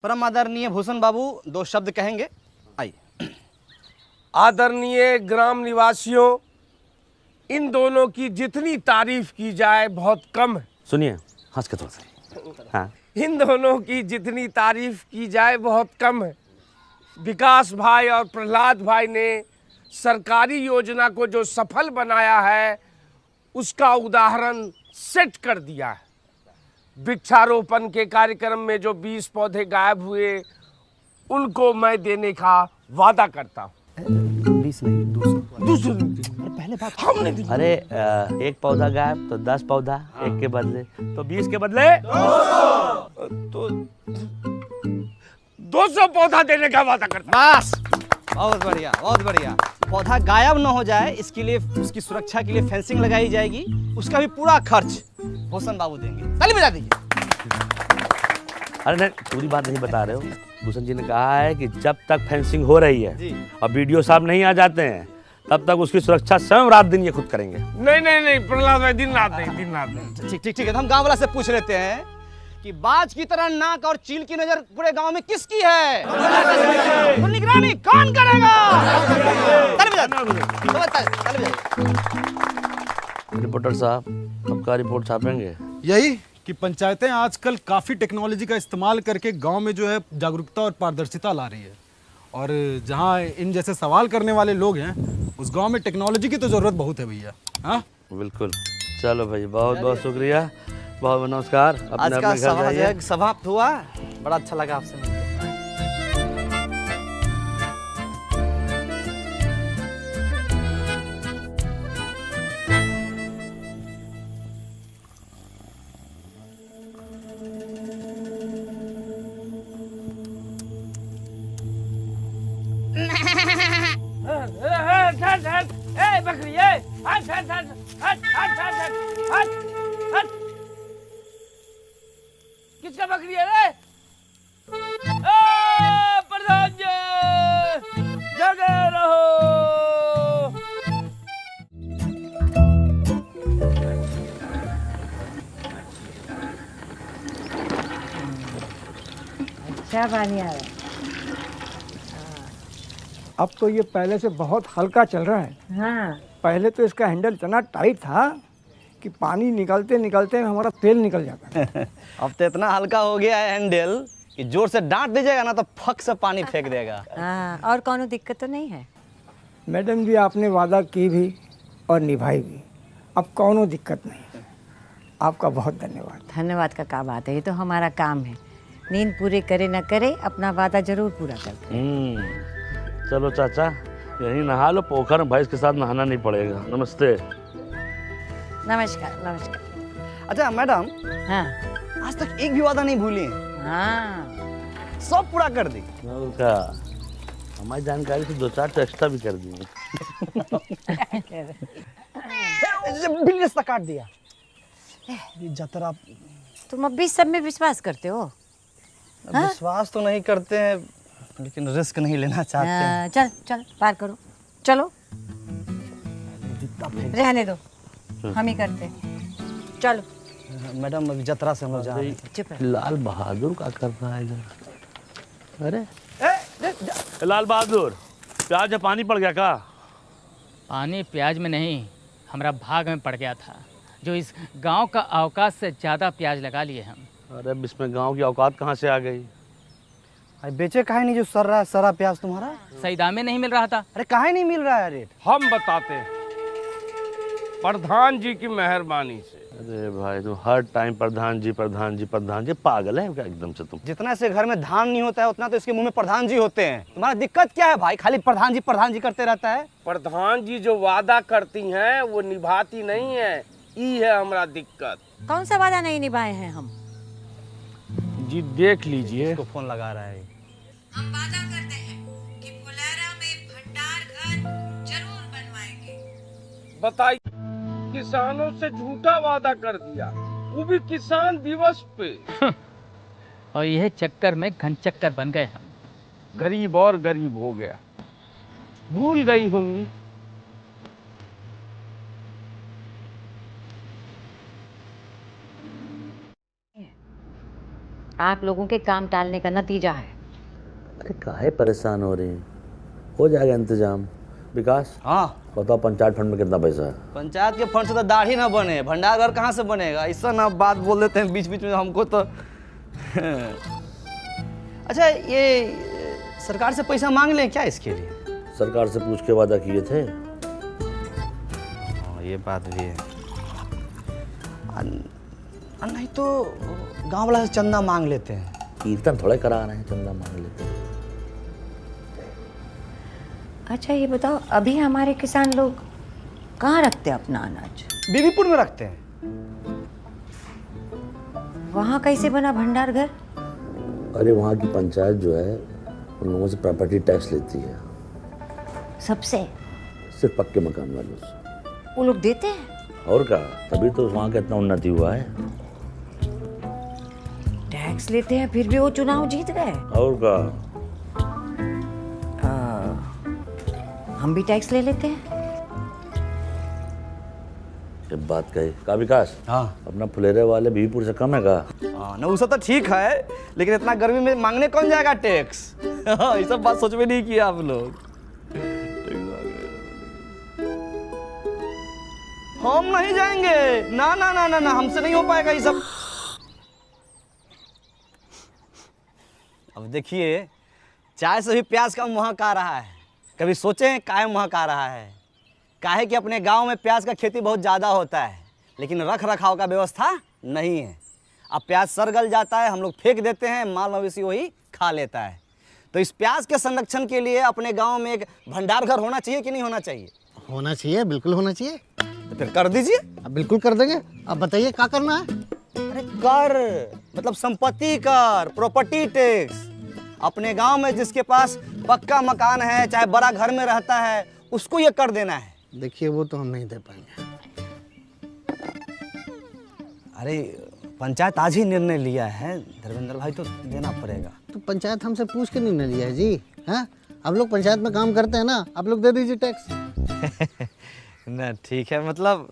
परम आदरणीय भूषण बाबू दो शब्द कहेंगे। आइए। आदरणीय ग्राम निवासियों, इन दोनों की जितनी तारीफ की जाए बहुत कम है। सुनिए, हंस के थोड़ा सा। हाँ, इन दोनों की जितनी तारीफ की जाए बहुत कम है। विकास भाई और प्रहलाद भाई ने सरकारी योजना को जो सफल बनाया है उसका उदाहरण सेट कर दिया है। वृक्षारोपण के कार्यक्रम में जो 20 पौधे गायब हुए उनको मैं देने का वादा करता हूँ। 20 नहीं 200। दूसरी पहले बात हमने दी। अरे एक पौधा गायब तो 10 पौधा, एक के बदले तो 20 के बदले तो 200 पौधा देने का वादा करता हूँ। बस, बहुत बढ़िया बहुत बढ़िया। पौधा गायब न हो जाए इसके लिए, उसकी सुरक्षा के लिए फेंसिंग लगाई जाएगी। उसका भी पूरा खर्च भूषण बाबू देंगे। ताली बजा दीजिए। अरे नहीं, पूरी बात नहीं बता रहे हो। भूषण जी ने कहा है कि जब तक फेंसिंग हो रही है जी। और वीडियो साहब नहीं आ जाते हैं तब तक उसकी सुरक्षा स्वयं रात दिन ये खुद करेंगे। नहीं प्रहलाद भाई, दिन रात नहीं। ठीक ठीक ठीक है, तो हम गांव वाला से पूछ लेते हैं कि बाज की तरह नाक और चील की नजर पूरे गांव में किसकी है? तो निगरानी कौन करेगा? ताली बजा ताली बजा। रिपोर्टर साहब, अब का रिपोर्ट छापेंगे? यही कि पंचायतें आजकल काफ़ी टेक्नोलॉजी का इस्तेमाल करके गांव में जो है जागरूकता और पारदर्शिता ला रही है। और जहां इन जैसे सवाल करने वाले लोग हैं उस गांव में टेक्नोलॉजी की तो ज़रूरत बहुत है भैया। हाँ, बिल्कुल। चलो भाई, बहुत बहुत शुक्रिया, बहुत बहुत नमस्कार। आज अपने का अपने घर सभा जाइए। समाप्त हुआ। बड़ा अच्छा लगा आपसे मिलकर। बकरी हट। किसका बकरी है रे? प्रधान जी जगे रहो। क्या पानी आ रहा है? अब तो ये पहले से बहुत हल्का चल रहा है। हाँ, पहले तो इसका हैंडल इतना टाइट था कि पानी निकलते निकलते हमारा तेल निकल जाता है। अब तो इतना हल्का हो गया है हैंडल कि जोर से डांट दीजिएगा ना तो फक से पानी फेंक देगा। हाँ, और कोनो दिक्कत तो नहीं है? मैडम जी, आपने वादा की भी और निभाई भी, अब कौनो दिक्कत नहीं है। आपका बहुत धन्यवाद। धन्यवाद का क्या बात है, ये तो हमारा काम है। नींद पूरी करे न करे अपना वादा जरूर पूरा करते हैं। चलो चाचा, यहीं नहा लो, पोखर में भैंस के साथ नहाना नहीं पड़ेगा। नमस्ते। नमस्कार नमस्कार। अच्छा मैडम, हाँ आज तक एक भी वादा नहीं भूली हैं। हाँ, सब पूरा कर दी। और क्या, हमारी जानकारी से 2-4 तो एक्स्ट्रा भी कर दिए। बिल रास्ता काट दिया। ये जतरा तुम अब भी सब में विश्वास करते हो? विश्वास तो नहीं करते हैं लेकिन रिस्क नहीं लेना चाहते हैं। हाँ, चल चल पार करो, चलो रहने दो, हम ही करते हैं। चलो मैडम, अभी जतरा से हम लोग जा रहे हैं। चुप रह। लाल बहादुर क्या कर रहा है इधर? अरे लाल बहादुर, प्याज में पानी पड़ गया का? पानी प्याज में नहीं, हमारा भाग में पड़ गया था, जो इस गांव का अवकाश से ज़्यादा प्याज लगा लिए हम। अरे अब इसमें गांव की औकात कहाँ से आ गई? अरे बेचे काहे नहीं जो सर रहा है सारा प्याज तुम्हारा? सही दाम में नहीं मिल रहा था। अरे काहे नहीं मिल रहा है रेट? हम बताते हैं, प्रधान जी की मेहरबानी से। अरे भाई, तुम हर टाइम प्रधान जी प्रधान जी प्रधान जी, पागल है क्या एकदम से तुम? जितना इसके घर में धान नहीं होता है उतना तो इसके मुंह में प्रधान जी होते हैं। तुम्हारा दिक्कत क्या है भाई? खाली प्रधान जी करते रहता है। प्रधान जी जो वादा करती हैं वो निभाती नहीं है, ई है हमारा दिक्कत। कौन सा वादा नहीं निभाए हैं हम? जी देख लीजिए, इसको फोन लगा रहा है। हम वादा करते हैं कि फुलेरा में भंडार घर जरूर बनवाएंगे। बताइए, किसानों से झूठा वादा कर दिया, वो भी किसान दिवस पे। और यह चक्कर में घन चक्कर बन गए हम। गरीब और गरीब हो गया, भूल गई होंगी। आप लोगों के काम टालने का नतीजा है। अरे काहे परेशान हो रही हैं? हो जाएगा इंतजाम। विकास, हाँ, बताओ पंचायत फंड में कितना पैसा है? पंचायत के फंड से तो दाढ़ी ना बने, भंडार घर कहाँ से बनेगा? ऐसा ना बात बोल देते हैं बीच बीच में हमको तो। अच्छा, ये सरकार से पैसा मांग लें क्या इसके लिए? सरकार से पूछ के वादा किए थे। हाँ, ये बात भी है। नहीं तो गांव वाला से चंदा मांग लेते हैं। कीर्तन थोड़े करा रहे हैं, चंदा मांग लेते हैं। अच्छा ये बताओ, अभी हमारे किसान लोग कहाँ रखते हैं अपना अनाज? बीबीपुर में रखते हैं। वहाँ कैसे बना भंडार घर? अरे वहाँ की पंचायत जो है उन लोगों से प्रॉपर्टी टैक्स लेती है, सबसे? सिर्फ पक्के मकान वालों से। वो लोग देते हैं? और क्या, तभी तो वहाँ का इतना उन्नति हुआ है। टैक्स लेते हैं फिर भी वो चुनाव जीत गए। और क्या, हम भी टैक्स ले लेते हैं। जब बात कही का विकास, हाँ अपना फुलेरे वाले बीबीपुर से कम है का? हाँ, ना उसका तो ठीक है, लेकिन इतना गर्मी में मांगने कौन जाएगा टैक्स? ये सब बात सोच में नहीं किया आप लोग। हम नहीं जाएंगे, ना ना ना ना ना, हमसे नहीं हो पाएगा ये सब। अब देखिए, चाय से भी प्याज का महक आ रहा है। कभी सोचे काहे महक आ रहा है? काहे कि अपने गांव में प्याज का खेती बहुत ज़्यादा होता है, लेकिन रख रखाव का व्यवस्था नहीं है। अब प्याज सड़ गल जाता है, हम लोग फेंक देते हैं, माल मवेशी वही खा लेता है। तो इस प्याज के संरक्षण के लिए अपने गांव में एक भंडार घर होना चाहिए कि नहीं होना चाहिए? होना चाहिए, बिल्कुल होना चाहिए। तो फिर कर दीजिए। अब बिल्कुल कर देंगे। अब बताइए क्या करना है? अरे कर मतलब संपत्ति कर, प्रॉपर्टी टैक्स। अपने गांव में जिसके पास पक्का मकान है, चाहे बड़ा घर में रहता है, उसको ये कर देना है। देखिए वो तो हम नहीं दे पाएंगे। अरे पंचायत आज ही निर्णय लिया है धर्मेंद्र भाई, तो देना पड़ेगा। तो पंचायत हमसे पूछ के नहीं लिया है जी। हाँ, आप लोग पंचायत में काम करते हैं ना, आप लोग दे दीजिए टैक्स। ना ठीक है, मतलब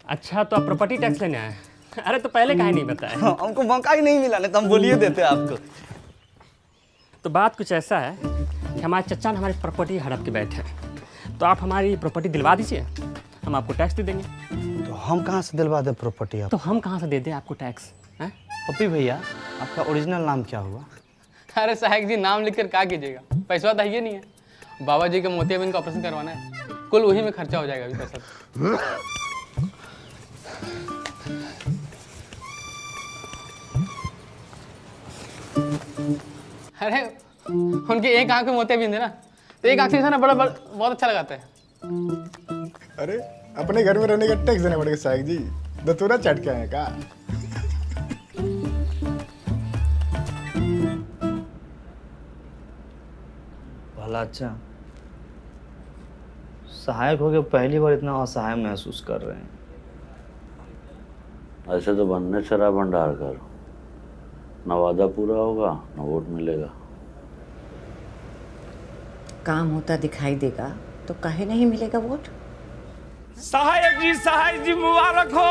अच्छा तो आप प्रॉपर्टी टैक्स लेने आए? अरे तो पहले काहे नहीं बताया? हमको मौका ही नहीं मिला, नहीं तो हम बोलिए देते आपको। तो बात कुछ ऐसा है कि हमारे चचा ने हमारी प्रॉपर्टी हड़प के बैठे हैं, तो आप हमारी प्रॉपर्टी दिलवा दीजिए, हम आपको टैक्स दे देंगे। तो हम कहाँ से दिलवा दें प्रॉपर्टी आप? तो हम कहाँ से दे दें आपको टैक्स? हैं? पप्पी भैया, आपका ओरिजिनल नाम क्या हुआ? अरे साहब जी, नाम लिखकर क्या कीजिएगा? पैसा तो है नहीं है। बाबा जी के मोतियाबिंद का ऑपरेशन करवाना है, कुल वही में खर्चा हो जाएगा अभी पैसा। अरे उनके एक आंख में मोतियाबिंद है ना, तो एक आंख से ना बड़ा बहुत अच्छा लगाता है। अरे अपने घर में रहने का टैक्स देना पड़ेगा साहब जी, दतूरा चट के आए का? भला अच्छा, सहायक हो गए, पहली बार इतना असहाय महसूस कर रहे हैं। ऐसे तो बनने चला भंडार कर, न वादा पूरा होगा न वोट मिलेगा। काम होता दिखाई देगा तो काहे नहीं मिलेगा वोट? सहायक जी मुबारक हो।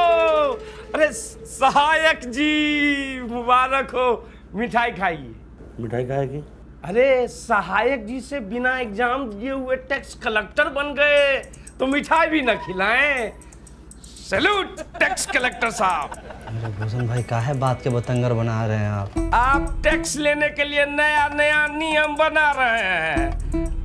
अरे सहायक जी मुबारक हो। मिठाई खाइए। मिठाई खाएगी? अरे सहायक जी से बिना एग्जाम दिए हुए टैक्स कलेक्टर बन गए, तो मिठाई भी न खिलाएं। सैल्यूट टैक्स कलेक्टर साहब। अरे भूषण भाई, काहे बात के बतंगर बना रहे हैं आप टैक्स लेने के लिए नया नया नियम बना रहे हैं,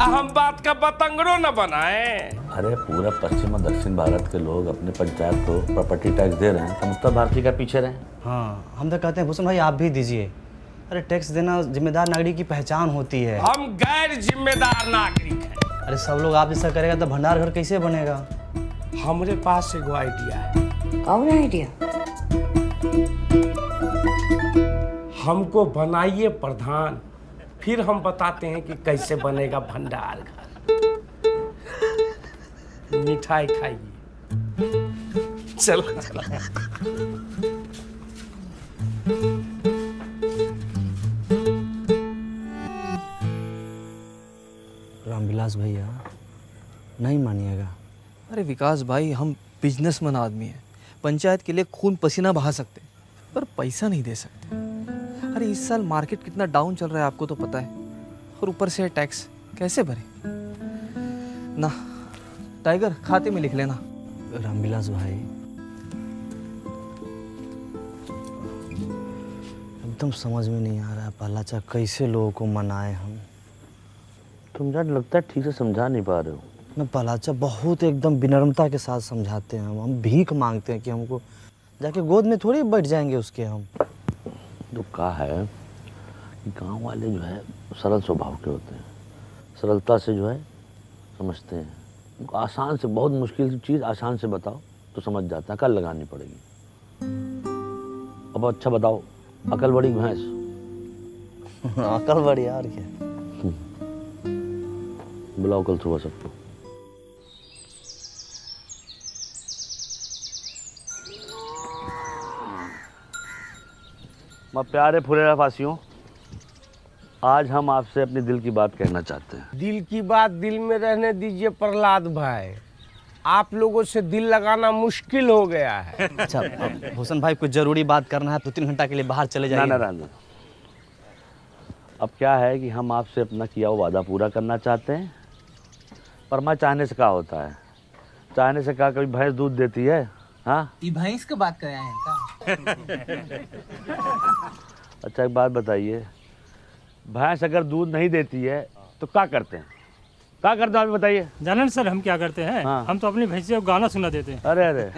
हम बात का बतंगड़ो न बनाए। अरे पूरा पश्चिम और दक्षिण भारत के लोग अपने पंचायत को प्रॉपर्टी टैक्स दे रहे हैं, तो उत्तर भारतीय का पीछे रहे। हाँ, हम तो कहते हैं भूषण भाई आप भी दीजिए। अरे टैक्स देना जिम्मेदार नागरिक की पहचान होती है। हम गैर जिम्मेदार नागरिक हैं। अरे सब लोग आप जैसा करेगा तो भंडार घर कैसे बनेगा? हमारे पास एगो आइडिया है। कौन आइडिया? हमको बनाइए प्रधान, फिर हम बताते हैं कि कैसे बनेगा भंडार घर। मिठाई खाइए। चलो रामविलास भैया, नहीं मानिएगा। अरे विकास भाई, हम बिजनेसमैन आदमी हैं, पंचायत के लिए खून पसीना बहा सकते पर पैसा नहीं दे सकते। अरे इस साल मार्केट कितना डाउन चल रहा है आपको तो पता है, और ऊपर से टैक्स कैसे भरे ना। टाइगर खाते में लिख लेना। रामविलास भाई, एकदम समझ में नहीं आ रहा है पलाचा कैसे लोगों को मनाए हम। तुम यार लगता है ठीक से समझा नहीं पा रहे हो। न पलाचा बहुत एकदम विनम्रता के साथ समझाते हैं हम भीख मांगते हैं कि हमको जाके गोद में थोड़ी बैठ जाएंगे उसके हम। तो कहा है कि गांव वाले जो है सरल स्वभाव के होते हैं, सरलता से जो है समझते हैं। उनको आसान से, बहुत मुश्किल चीज़ आसान से बताओ तो समझ जाता है, कल लगानी पड़ेगी। अब अच्छा बताओ, अकल बड़ी भैंस। अकल बड़ी यार क्या। बुलाओ कल सुबह सबको। मैं प्यारे फुरेरा फासियों, आज हम आपसे अपने दिल की बात कहना चाहते हैं। दिल की बात दिल में रहने दीजिए प्रहलाद भाई, आप लोगों से दिल लगाना मुश्किल हो गया है। अच्छा भूषण भाई, कुछ जरूरी बात करना है तो 3 घंटा के लिए बाहर चले जाइए। ना। अब क्या है कि हम आपसे अपना किया हुआ वादा पूरा करना चाहते हैं, पर मैं चाहने से क्या होता है, चाहने से क्या कभी भैंस दूध देती है? हाँ, ये भैंस की बात कर रहे हैं का? अच्छा एक बात बताइए, भैंस अगर दूध नहीं देती है तो क्या करते हैं? क्या करते हैं आप बताइए। जानन सर हम क्या करते हैं? हाँ। हम तो अपनी भैंसिया को गाना सुना देते हैं। अरे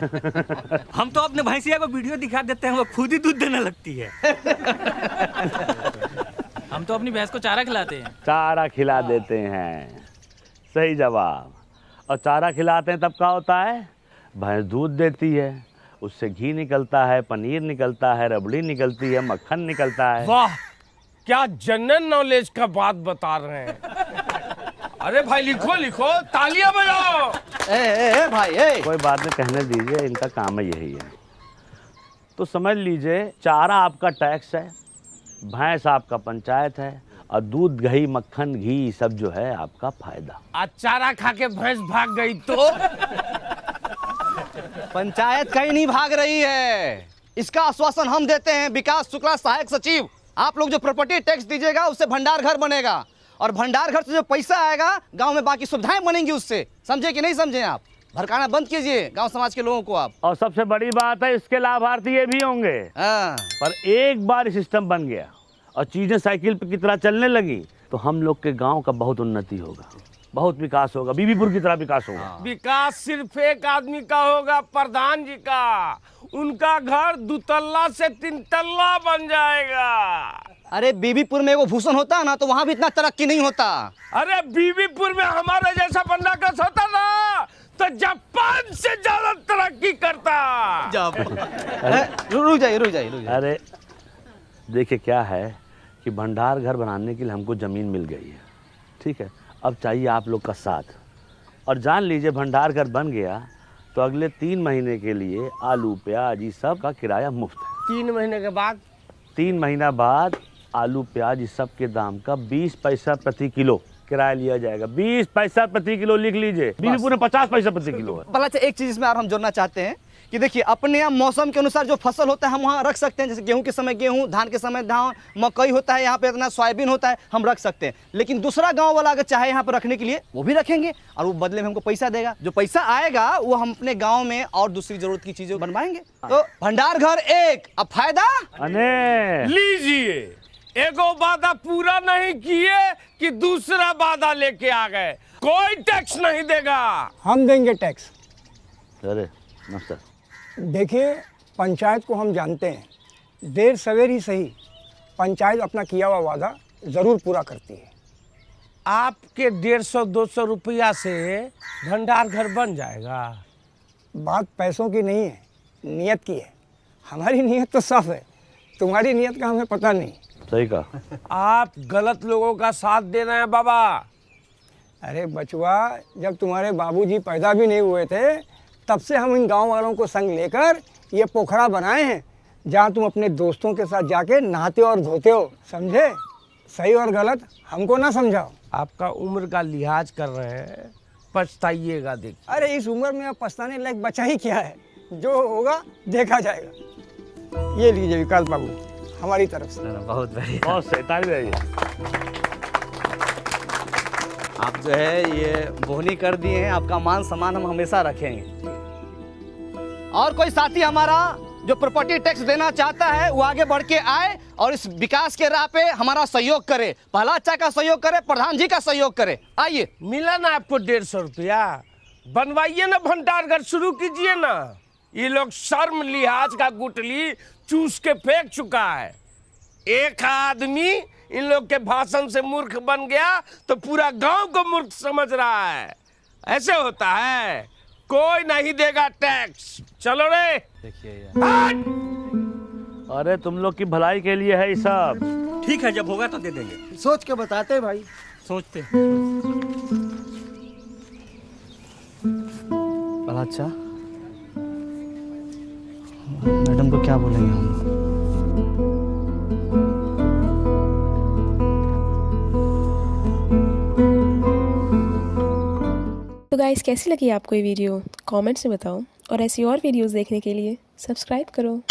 हम तो अपने भैंसिया को वीडियो दिखा देते हैं, वो खुद ही दूध देने लगती है। हम तो अपनी भैंस को चारा खिलाते हैं। चारा खिला देते हैं, सही जवाब। और चारा खिलाते हैं तब क्या होता है? भैंस दूध देती है, उससे घी निकलता है, पनीर निकलता है, रबड़ी निकलती है, मक्खन निकलता है। वाह, क्या जनरल नॉलेज का बात बता रहे हैं। अरे भाई लिखो लिखो, तालियां बजाओ। ए भाई ए। कोई बात नहीं, कहने दीजिए, इनका काम है यही है। तो समझ लीजिए, चारा आपका टैक्स है, भैंस आपका पंचायत है, और दूध दही मक्खन घी सब जो है आपका फायदा। आज चारा खा के भैंस भाग गई तो? पंचायत कहीं नहीं भाग रही है, इसका आश्वासन हम देते हैं। विकास शुक्ला सहायक सचिव, आप लोग जो प्रॉपर्टी टैक्स दीजिएगा उससे भंडार घर बनेगा, और भंडार घर से जो पैसा आएगा गांव में बाकी सुविधाएं बनेंगी उससे। समझे कि नहीं समझे? आप भड़काना बंद कीजिए गांव समाज के लोगों को आप। और सबसे बड़ी बात है, इसके लाभार्थी ये भी होंगे। पर एक बार सिस्टम बन गया और चीजें साइकिल पे की तरह चलने लगी तो हम लोग के गांव का बहुत उन्नति होगा, बहुत विकास होगा, बीबीपुर की तरह विकास होगा। विकास सिर्फ एक आदमी का होगा, प्रधान जी का। उनका घर 2 तल्ला से 3 तल्ला बन जाएगा। अरे बीबीपुर में वो भूषण होता ना तो वहाँ भी इतना तरक्की नहीं होता। अरे बीबीपुर में हमारे जैसा बंदा कस होता ना तो जापान से ज्यादा तरक्की करता। रुक जाइए। अरे देखिए क्या है कि भंडार घर बनाने के लिए हमको ज़मीन मिल गई है, ठीक है। अब चाहिए आप लोग का साथ, और जान लीजिए भंडार घर बन गया तो अगले 3 महीने के लिए आलू प्याज ये सब का किराया मुफ्त है। 3 महीने के बाद? 3 महीना बाद आलू प्याज इस सब के दाम का 20 पैसा प्रति किलो किराया लिया जाएगा। 20 पैसा प्रति किलो लिख लीजिए। बीबीपुर में 50 पैसा प्रति किलो है। भला एक चीज इसमें और हम जोड़ना चाहते हैं कि देखिए, अपने यहाँ मौसम के अनुसार जो फसल होता है हम वहाँ रख सकते हैं। जैसे गेहूं के समय गेहूं, धान के समय धान, मकई होता है यहाँ पे, इतना सोयाबीन होता है, हम रख सकते हैं। लेकिन दूसरा गांव वाला अगर चाहे यहाँ पर रखने के लिए वो भी रखेंगे, और वो बदले में हमको पैसा देगा। जो पैसा आएगा वो हम अपने गाँव में और दूसरी जरूरत की चीजें बनवाएंगे। तो भंडार घर एक, अब फायदा लीजिए। एगो वादा पूरा नहीं किए कि दूसरा वादा लेके आ गए। कोई टैक्स नहीं देगा। हम देंगे टैक्स। अरे नमस्कार। देखिए, पंचायत को हम जानते हैं, देर सवेर ही सही पंचायत अपना किया हुआ वादा ज़रूर पूरा करती है। आपके 150-200 रुपया से भंडार घर बन जाएगा। बात पैसों की नहीं है, नियत की है। हमारी नियत तो साफ है, तुम्हारी नियत का हमें पता नहीं। सही कहा। आप गलत लोगों का साथ दे रहे हैं बाबा। अरे बचवा, जब तुम्हारे बाबूजी पैदा भी नहीं हुए थे तब से हम इन गांव वालों को संग लेकर ये पोखरा बनाए हैं, जहां तुम अपने दोस्तों के साथ जाके नहाते और धोते हो। समझे? सही और गलत हमको ना समझाओ। आपका उम्र का लिहाज कर रहे हैं, पछताइएगा। देख, अरे इस उम्र में अब पछताने लायक बचा ही क्या है? जो होगा देखा जाएगा। ये लीजिए विकास बाबू, हमारी तरफ से। बहुत बढ़िया। बहुत सही, ताली बजाइए। आप जो है ये बोहनी कर दिए हैं, आपका मान सम्मान हम हमेशा रखेंगे। और कोई साथी हमारा जो प्रॉपर्टी टैक्स देना चाहता है वो आगे बढ़ के आए और इस विकास के राह पे हमारा सहयोग करे, पहला अच्छा का सहयोग करे, प्रधान जी का सहयोग करे। आइए। मिला ना आपको 150 रुपया, बनवाइए ना भंडार घर, शुरू कीजिए ना। ये लोग शर्म लिहाज का गुटली चूस के फेंक चुका है। एक आदमी इन लोग के भाषण से मूर्ख बन गया तो पूरा गांव को मूर्ख समझ रहा है। ऐसे होता है, कोई नहीं देगा टैक्स। चलो रे। देखिए अरे तुम लोग की भलाई के लिए है ये सब। ठीक है, जब होगा तो दे देंगे। सोच के बताते हैं भाई। सोचते। बड़ा अच्छा। मैडम को क्या बोलेंगे हम लोग? तो गाइस, कैसी लगी आपको ये वीडियो? कमेंट्स में बताओ और ऐसी और वीडियोस देखने के लिए सब्सक्राइब करो।